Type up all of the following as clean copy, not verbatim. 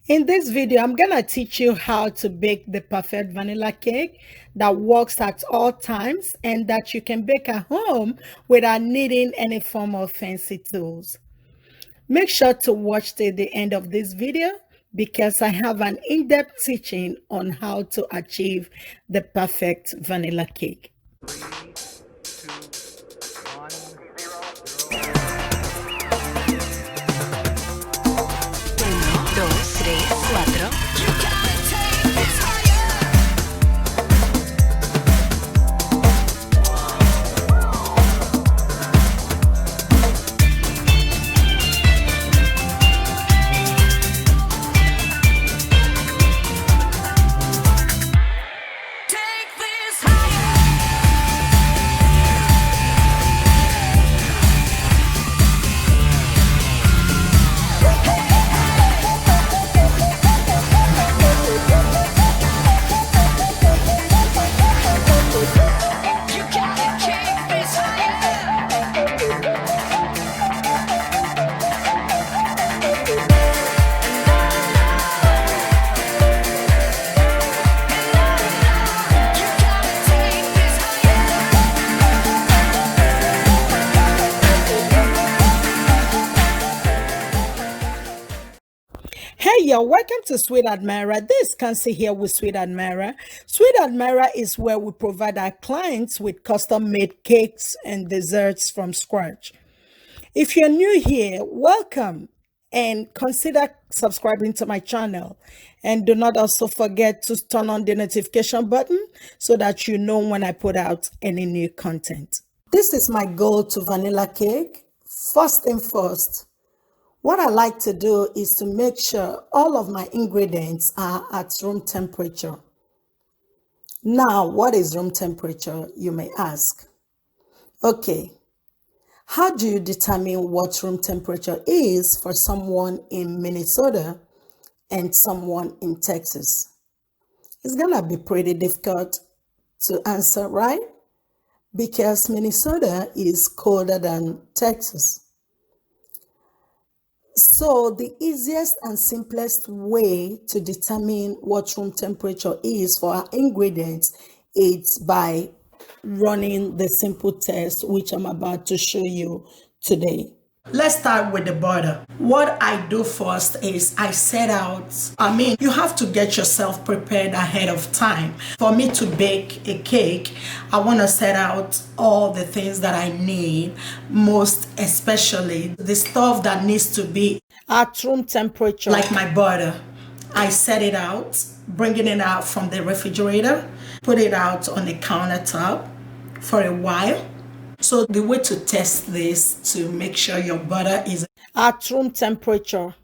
In this video, I'm going to teach you how to bake the perfect vanilla cake that works at all times and that you can bake at home without needing any form of fancy tools. Make sure to watch till the end of this video because I have an in-depth teaching on how to achieve the perfect vanilla cake. 3, 2, 1, 0. 1, 2, 3, 4. Hey y'all, welcome to Sweet Admirer. This is Kansi here with Sweet Admirer. Sweet Admirer is where we provide our clients with custom-made cakes and desserts from scratch. If you're new here, welcome and consider subscribing to my channel. And do not also forget to turn on the notification button so that you know when I put out any new content. This is my go-to vanilla cake. First thing first, what I like to do is to make sure all of my ingredients are at room temperature. Now, what is room temperature, you may ask? Okay, how do you determine what room temperature is for someone in Minnesota and someone in Texas? It's gonna be pretty difficult to answer, right? Because Minnesota is colder than Texas. So the easiest and simplest way to determine what room temperature is for our ingredients is by running the simple test, which I'm about to show you today. Let's start with the butter. What I do first is I set out, you have to get yourself prepared ahead of time. For me to bake a cake, I want to set out all the things that I need, most especially the stuff that needs to be at room temperature, like my butter. I set it out, bringing it out from the refrigerator, put it out on the countertop for a while. So the way to test this to make sure your butter is at room temperature,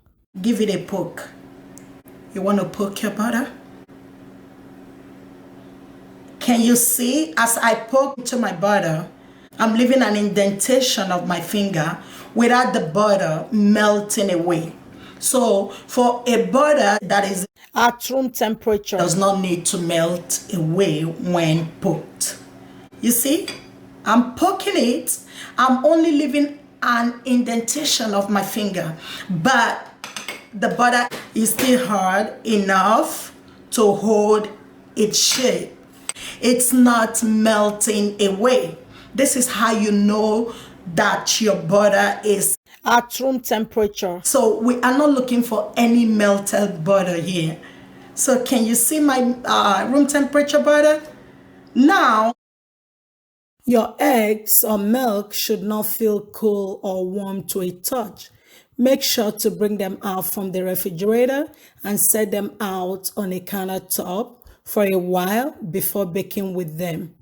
give it a poke. You want to poke your butter? Can you see as I poke into my butter, I'm leaving an indentation of my finger without the butter melting away. So for a butter that is at room temperature, does not need to melt away when poked. You see? I'm poking it, I'm only leaving an indentation of my finger, but the butter is still hard enough to hold its shape. It's not melting away. This is how you know that your butter is at room temperature. So we are not looking for any melted butter here. So can you see my room temperature butter? Now, your eggs or milk should not feel cool or warm to a touch. Make sure to bring them out from the refrigerator and set them out on a countertop for a while before baking with them.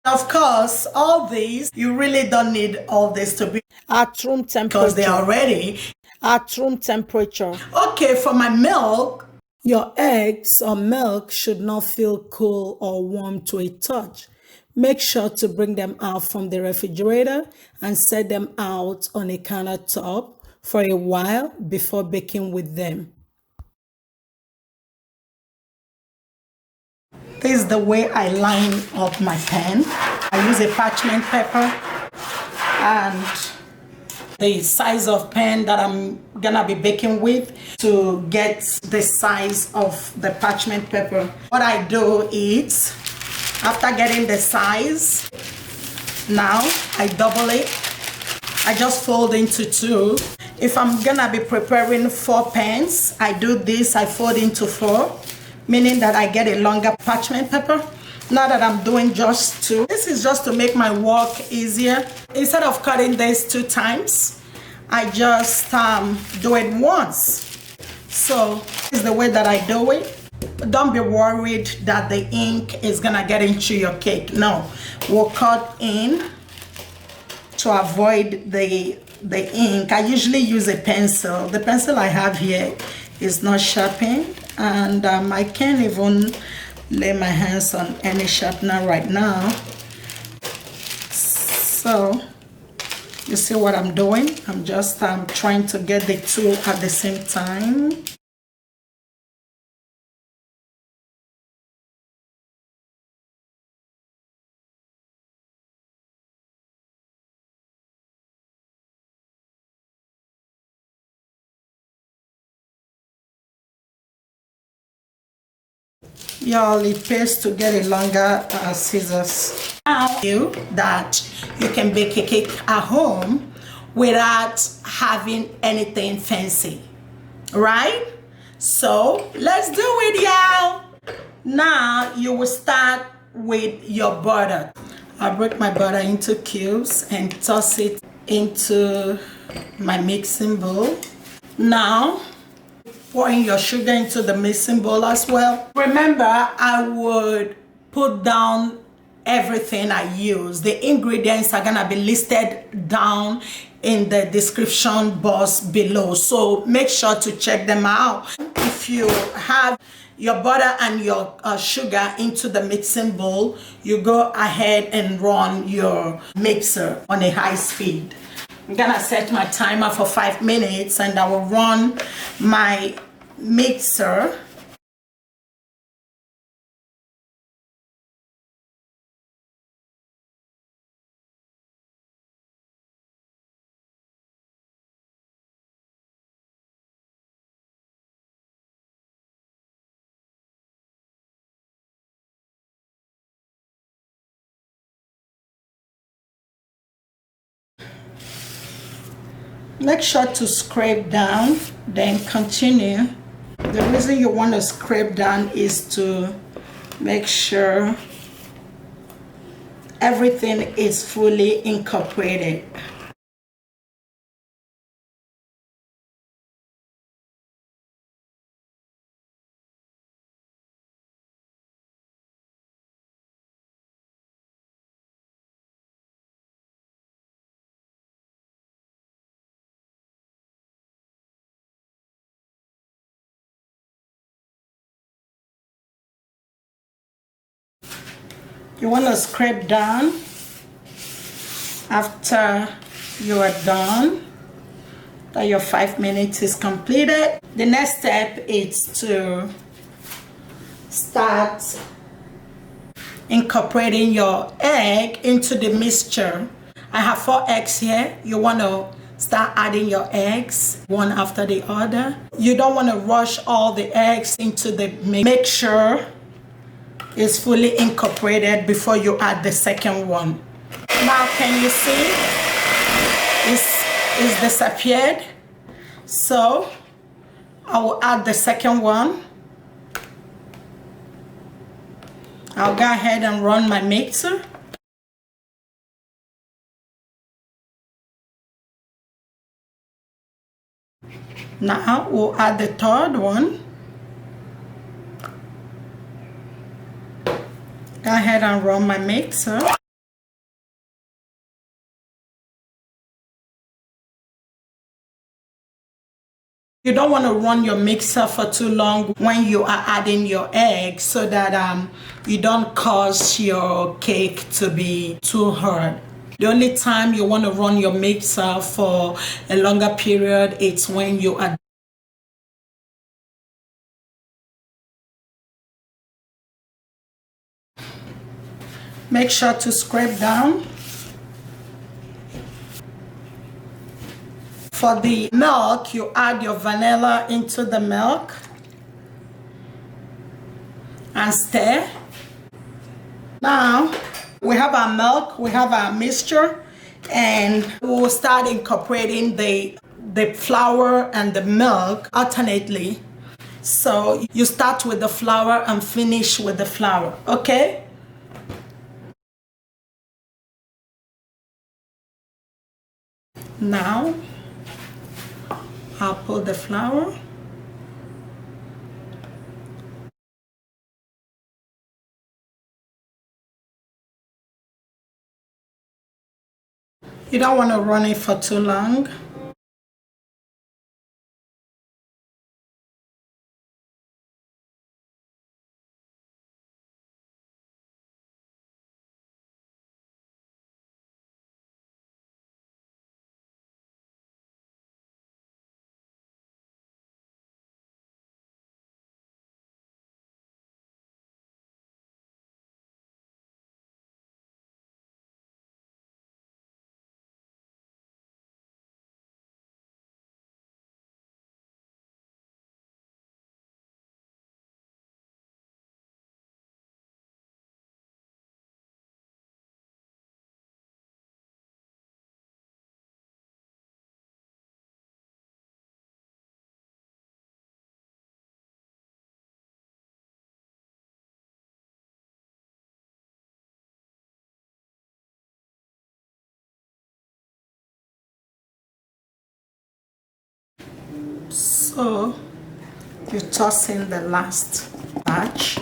Of course, all these, you really don't need all this to be at room temperature because they are already at room temperature. Okay, for my milk, your eggs or milk should not feel cool or warm to a touch. Make sure to bring them out from the refrigerator and set them out on a countertop for a while before baking with them. This is the way I line up my pan. I use a parchment paper and the size of pan that I'm gonna be baking with to get the size of the parchment paper. What I do is, after getting the size, now I double it. I just fold into two. If I'm gonna be preparing 4 pans, I do this, I fold into 4, meaning that I get a longer parchment paper. Now that I'm doing just 2, this is just to make my work easier. Instead of cutting this 2 times, I just do it once. So this is the way that I do it. Don't be worried that the ink is gonna get into your cake. No, we'll cut in to avoid the ink. I usually use a pencil. The pencil I have here is not sharpened, and I can't even lay my hands on any sharpener right now. So you see what I'm doing? I'm just trying to get the 2 at the same time. Y'all, it pays to get a longer scissors. Now that you can bake a cake at home without having anything fancy, right? So let's do it, y'all. Now you will start with your butter. I'll break my butter into cubes and toss it into my mixing bowl. Now pouring your sugar into the mixing bowl as well. Remember, I would put down everything I use. The ingredients are gonna be listed down in the description box below, so make sure to check them out. If you have your butter and your sugar into the mixing bowl, you go ahead and run your mixer on a high speed. I'm gonna set my timer for 5 minutes and I will run my mixer. Make sure to scrape down, then continue. The reason you want to scrape down is to make sure everything is fully incorporated. You want to scrape down after you are done, that your 5 minutes is completed. The next step is to start incorporating your egg into the mixture. I have 4 eggs here. You want to start adding your eggs one after the other. You don't want to rush all the eggs into the mix. Make sure it's fully incorporated before you add the second one. Now can you see it's disappeared? So I will add the second one. I'll go ahead and run my mixer. Now we'll add the third one. Go ahead and run my mixer. You don't want to run your mixer for too long when you are adding your eggs, so that you don't cause your cake to be too hard. The only time you want to run your mixer for a longer period, it's when you are make sure to scrape down. For the milk, you add your vanilla into the milk and stir. Now we have our milk, we have our mixture, and we'll start incorporating the flour and the milk alternately. So you start with the flour and finish with the flour, okay? Now I'll put the flour. You don't want to run it for too long. So you toss in the last batch.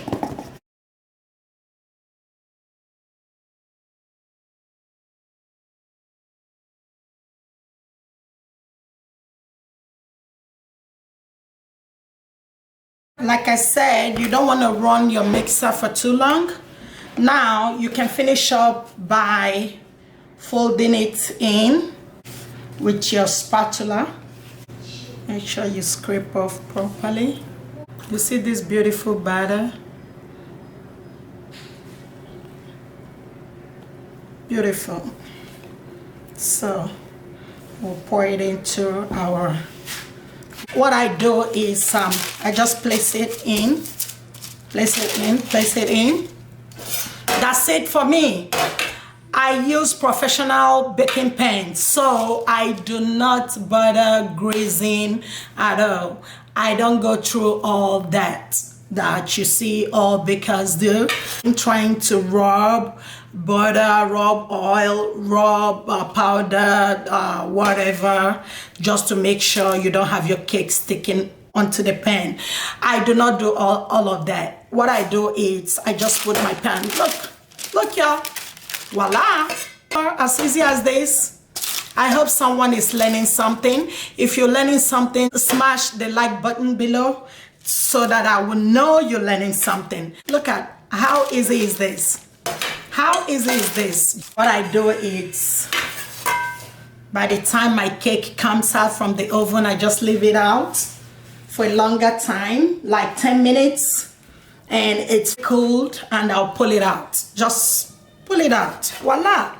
Like I said, you don't want to run your mixer for too long. Now you can finish up by folding it in with your spatula. Make sure you scrape off properly. You see this beautiful batter? Beautiful. So we'll pour it into our, what I do is I just place it in. That's it for me. I use professional baking pans, so I do not bother greasing at all. I don't go through all that you see all bakers do. I'm trying to rub butter, rub oil, rub powder, whatever, just to make sure you don't have your cake sticking onto the pan. I do not do all of that. What I do is I just put my pan. Look y'all. Voila! As easy as this. I hope someone is learning something. If you're learning something, smash the like button below so that I will know you're learning something. Look at how easy is this. How easy is this? What I do is, by the time my cake comes out from the oven, I just leave it out for a longer time, like 10 minutes, and it's cooled, and I'll pull it out. Just pull it out. Voila!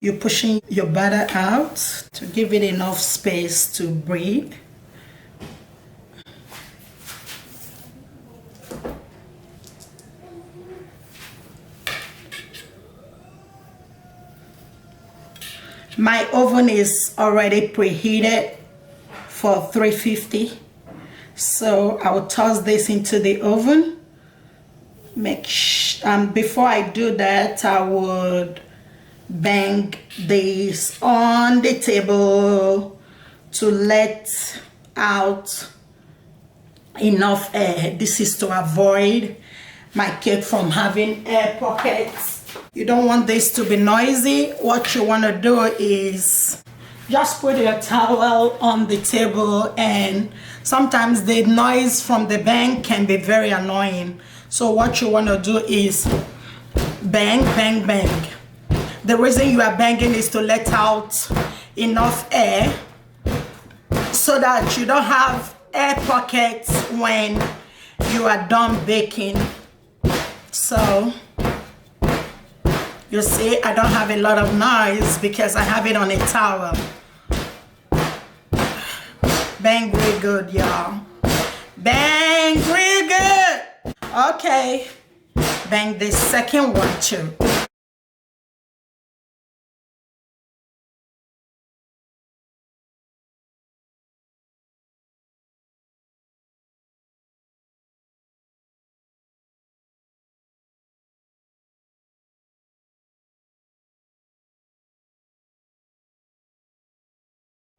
You're pushing your batter out to give it enough space to breathe. My oven is already preheated for 350. So I will toss this into the oven. Before I do that, I would bang this on the table to let out enough air. This is to avoid my cake from having air pockets. You don't want this to be noisy. What you want to do is just put your towel on the table, and sometimes the noise from the bang can be very annoying. So what you want to do is bang, bang, bang. The reason you are banging is to let out enough air so that you don't have air pockets when you are done baking. So you see, I don't have a lot of noise because I have it on a towel. Bang real good, y'all. Bang real good. Okay, bang the second one too.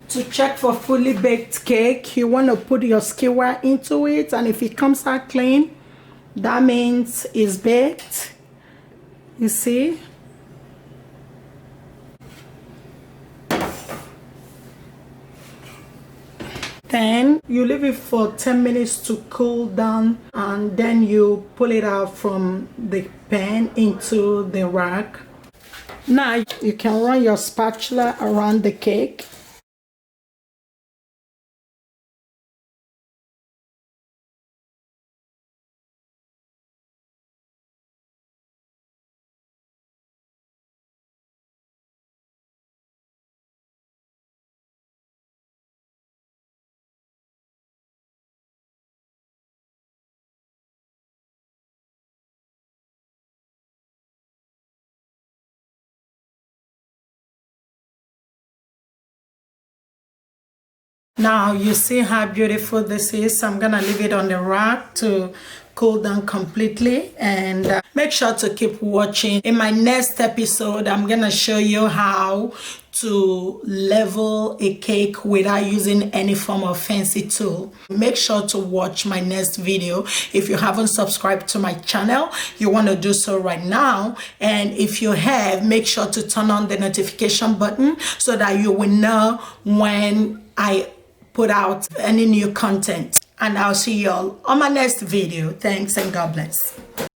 To check for fully baked cake, you want to put your skewer into it, and if it comes out clean, that means it's baked. You see? Then you leave it for 10 minutes to cool down, and then you pull it out from the pan into the rack. Now you can run your spatula around the cake. Now you see how beautiful this is. I'm gonna leave it on the rack to cool down completely, and make sure to keep watching. In my next episode, I'm gonna show you how to level a cake without using any form of fancy tool. Make sure to watch my next video. If you haven't subscribed to my channel, you want to do so right now, and if you have, make sure to turn on the notification button so that you will know when I put out any new content. And I'll see you all on my next video. Thanks and God bless.